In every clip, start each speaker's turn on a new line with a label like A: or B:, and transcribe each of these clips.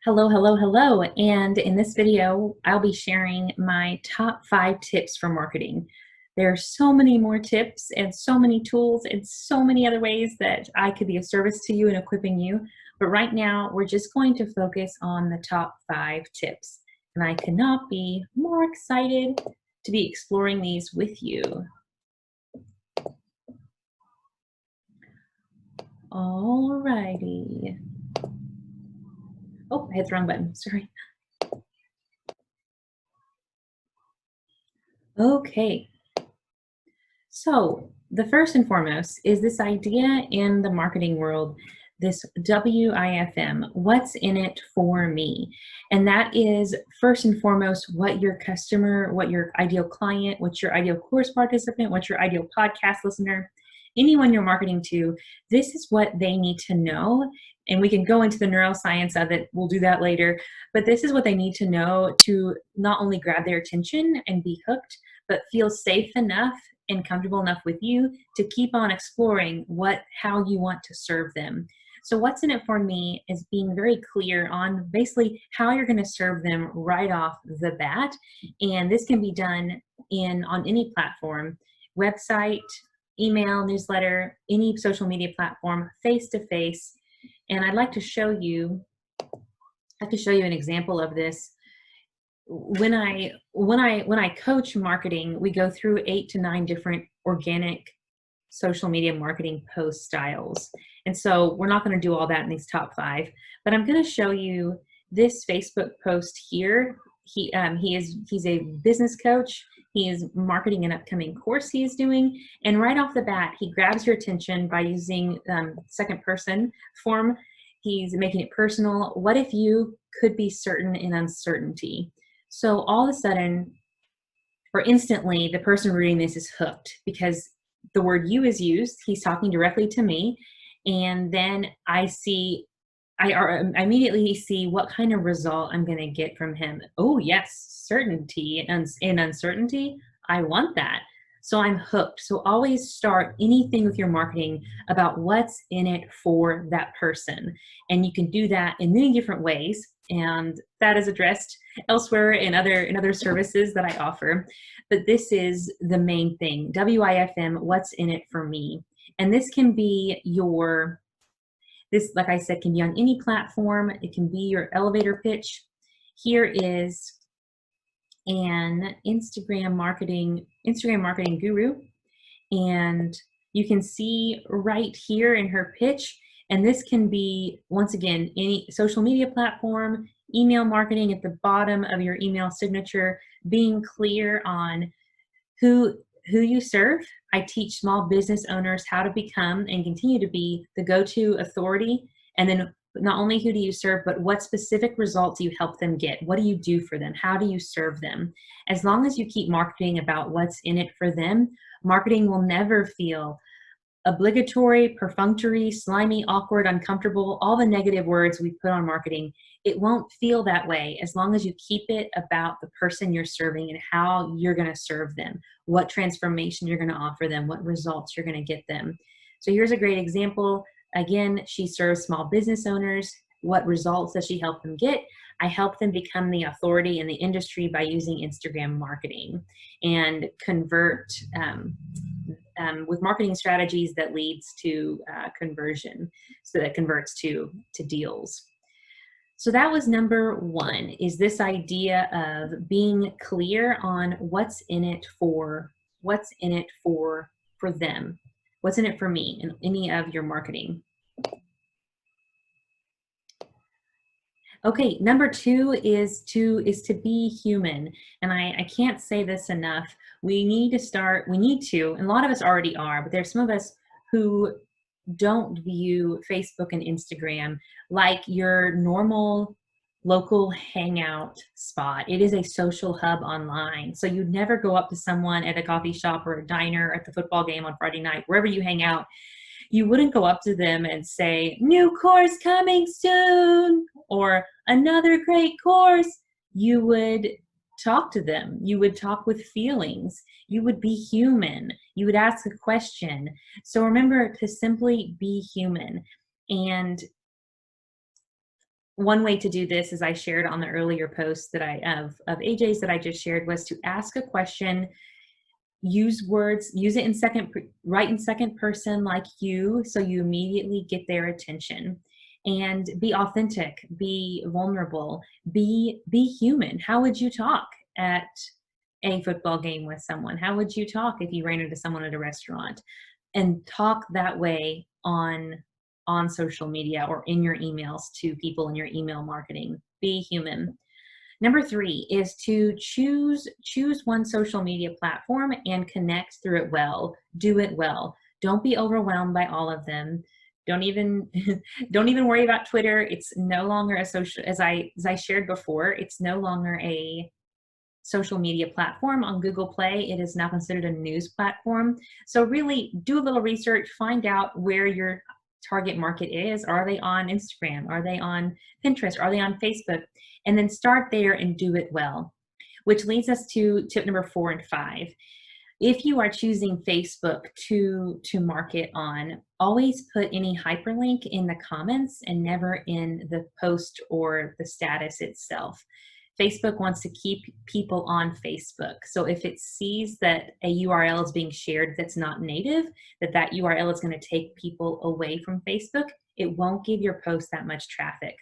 A: Hello, hello, hello. And in this video, I'll be sharing my top 5 tips for marketing. There are so many more tips and so many tools and so many other ways that I could be of service to you and equipping you. But right now, we're just going to focus on the top 5 tips. And I cannot be more excited to be exploring these with you. Alrighty. Oh, I hit the wrong button. Sorry. Okay. So, the first and foremost is this idea in the marketing world, this WIFM, what's in it for me? And that is first and foremost what your customer, what your ideal client, what's your ideal course participant, what's your ideal podcast listener, anyone you're marketing to, this is what they need to know. And we can go into the neuroscience of it, we'll do that later. But this is what they need to know to not only grab their attention and be hooked, but feel safe enough and comfortable enough with you to keep on exploring how you want to serve them. So what's in it for me is being very clear on basically how you're going to serve them right off the bat. And this can be done on any platform, website, email, newsletter, any social media platform, face to face. And I'd like to show you, an example of this. When I coach marketing, we go through 8 to 9 different organic social media marketing post styles. And so we're not going to do all that in these top 5, but I'm going to show you this Facebook post here. He's a business coach. He is marketing an upcoming course he is doing, and right off the bat, he grabs your attention by using second person form. He's making it personal. What if you could be certain in uncertainty? So all of a sudden, or instantly, the person reading this is hooked because the word you is used. He's talking directly to me. And then I immediately see what kind of result I'm going to get from him. Oh, yes, certainty and uncertainty. I want that. So I'm hooked. So always start anything with your marketing about what's in it for that person. And you can do that in many different ways. And that is addressed elsewhere in other services that I offer. But this is the main thing. WIFM, what's in it for me? And this can be like I said, can be on any platform. It can be your elevator pitch. Here is an Instagram marketing guru. And you can see right here in her pitch, and this can be, once again, any social media platform, email marketing at the bottom of your email signature, being clear on who you serve. I teach small business owners how to become and continue to be the go-to authority. And then not only who do you serve, but what specific results do you help them get? What do you do for them? How do you serve them? As long as you keep marketing about what's in it for them, marketing will never feel obligatory, perfunctory, slimy, awkward, uncomfortable, all the negative words we put on marketing. It won't feel that way as long as you keep it about the person you're serving and how you're going to serve them, what transformation you're going to offer them, what results you're going to get them. So here's a great example. Again, she serves small business owners. What results does she help them get? I help them become the authority in the industry by using Instagram marketing and convert with marketing strategies that leads to conversion, so that converts to deals. So that was number 1, is this idea of being clear on what's in it for them, what's in it for me in any of your marketing. Okay, number 2 is to be human. And I can't say this enough. We need to, and a lot of us already are, but there's some of us who don't view Facebook and Instagram like your normal local hangout spot. It is a social hub online. So you'd never go up to someone at a coffee shop or a diner or at the football game on Friday night, wherever you hang out. You wouldn't go up to them and say, "New course coming soon," or "Another great course." You would talk to them. You would talk with feelings. You would be human. You would ask a question. So remember to simply be human. And one way to do this, as I shared on the earlier post that of AJ's that I just shared, was to ask a question, use words, use it in write in second person like you, so you immediately get their attention. And be authentic, be vulnerable, be human. How would you talk at a football game with someone? How would you talk if you ran into someone at a restaurant? And talk that way on social media or in your emails to people in your email marketing. Be human. Number 3 is to choose one social media platform and connect through it well. Do it well. Don't be overwhelmed by all of them. Don't even don't even worry about Twitter. It's no longer a social, as I shared before, it's no longer a social media platform on Google Play. It is now considered a news platform. So really do a little research, find out where your target market is. Are they on Instagram? Are they on Pinterest? Are they on Facebook? And then start there and do it well, which leads us to tip number 4 and 5. If you are choosing Facebook to market on, always put any hyperlink in the comments and never in the post or the status itself. Facebook wants to keep people on Facebook. So if it sees that a URL is being shared that's not native, that URL is going to take people away from Facebook, it won't give your post that much traffic.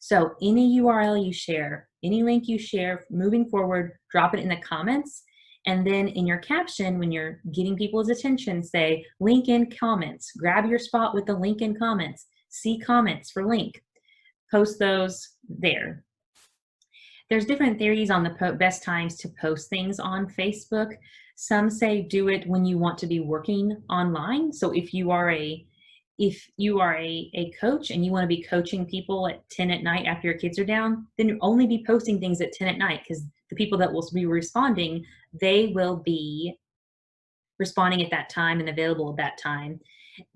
A: So any URL you share, any link you share, moving forward, drop it in the comments. And then in your caption, when you're getting people's attention, say link in comments, grab your spot with the link in comments, see comments for link, post those there. There's different theories on the best times to post things on Facebook. Some say do it when you want to be working online. So if you are a coach and you want to be coaching people at 10 at night after your kids are down, then you only be posting things at 10 at night, because the people that will be responding, they will be responding at that time and available at that time.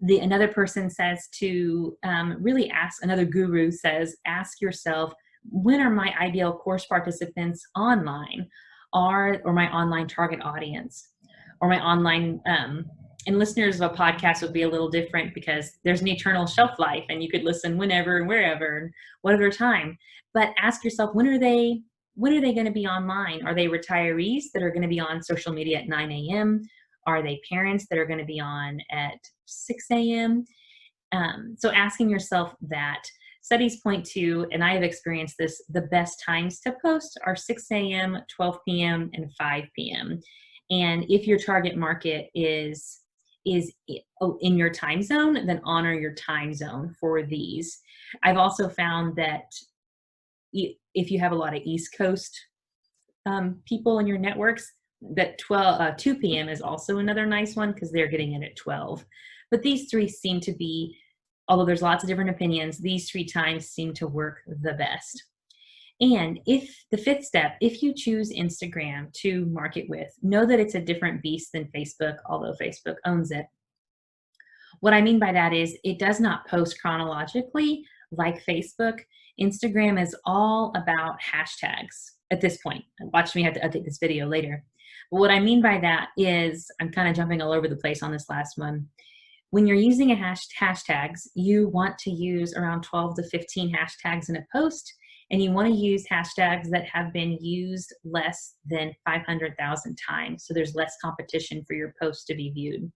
A: Another person says to really ask, another guru says, ask yourself, when are my ideal course participants online, or my online target audience, or my online, and listeners of a podcast would be a little different because there's an eternal shelf life and you could listen whenever and wherever and whatever time. But ask yourself, when are they going to be online? Are they retirees that are going to be on social media at 9 a.m.? Are they parents that are going to be on at 6 a.m.? So asking yourself that. Studies point to, and I have experienced this, the best times to post are 6 a.m., 12 p.m., and 5 p.m. And if your target market is in your time zone, then honor your time zone for these. I've also found that if you have a lot of East Coast people in your networks, that 2 p.m. is also another nice one because they're getting it at 12. But these 3 seem to be, although there's lots of different opinions, these 3 times seem to work the best. And if the 5th step, if you choose Instagram to market with, know that it's a different beast than Facebook, although Facebook owns it. What I mean by that is it does not post chronologically like Facebook. Instagram is all about hashtags at this point. Watch me have to update this video later. But what I mean by that is, I'm kind of jumping all over the place on this last one. When you're using hashtags, you want to use around 12 to 15 hashtags in a post, and you want to use hashtags that have been used less than 500,000 times, so there's less competition for your post to be viewed.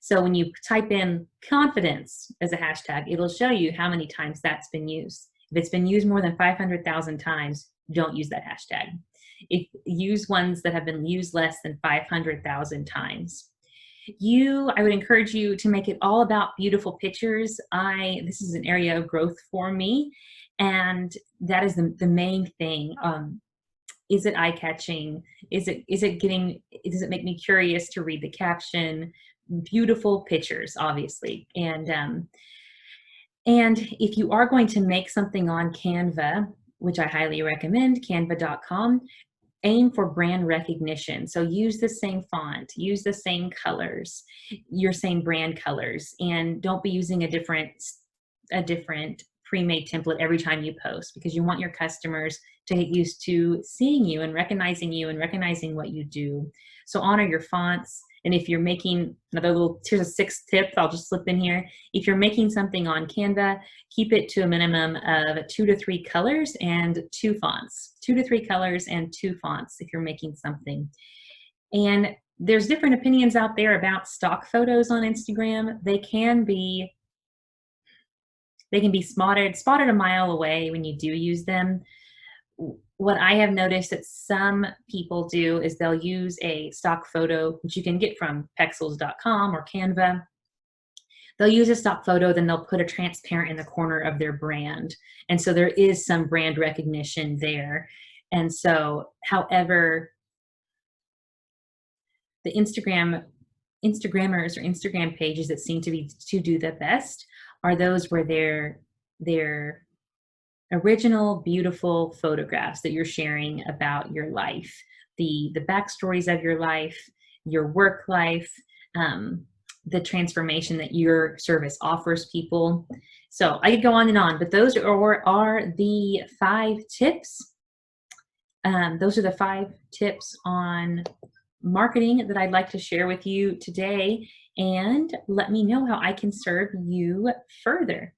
A: So when you type in confidence as a hashtag, it'll show you how many times that's been used. If it's been used more than 500,000 times, don't use that hashtag. Use ones that have been used less than 500,000 times. I would encourage you to make it all about beautiful pictures. This is an area of growth for me, and that is the main thing. Is it eye-catching? Does it make me curious to read the caption? Beautiful pictures, obviously. And if you are going to make something on Canva, which I highly recommend, canva.com, aim for brand recognition. So use the same font, use the same colors, your same brand colors, and don't be using a different pre-made template every time you post, because you want your customers to get used to seeing you and recognizing what you do. So honor your fonts. And if you're making another little, here's a sixth tip, I'll just slip in here. If you're making something on Canva, keep it to a minimum of 2 to 3 colors and 2 fonts. 2 to 3 colors and 2 fonts if you're making something. And there's different opinions out there about stock photos on Instagram. They can be spotted a mile away when you do use them. What I have noticed that some people do is they'll use a stock photo, which you can get from Pexels.com or Canva. They'll use a stock photo, then they'll put a transparent in the corner of their brand. And so there is some brand recognition there. And so, however, the Instagrammers or Instagram pages that seem to do the best are those where they're original, beautiful photographs that you're sharing about your life, the backstories of your life, your work life, the transformation that your service offers people. So I could go on and on, but those are the 5 tips. Those are the 5 tips on marketing that I'd like to share with you today, and let me know how I can serve you further.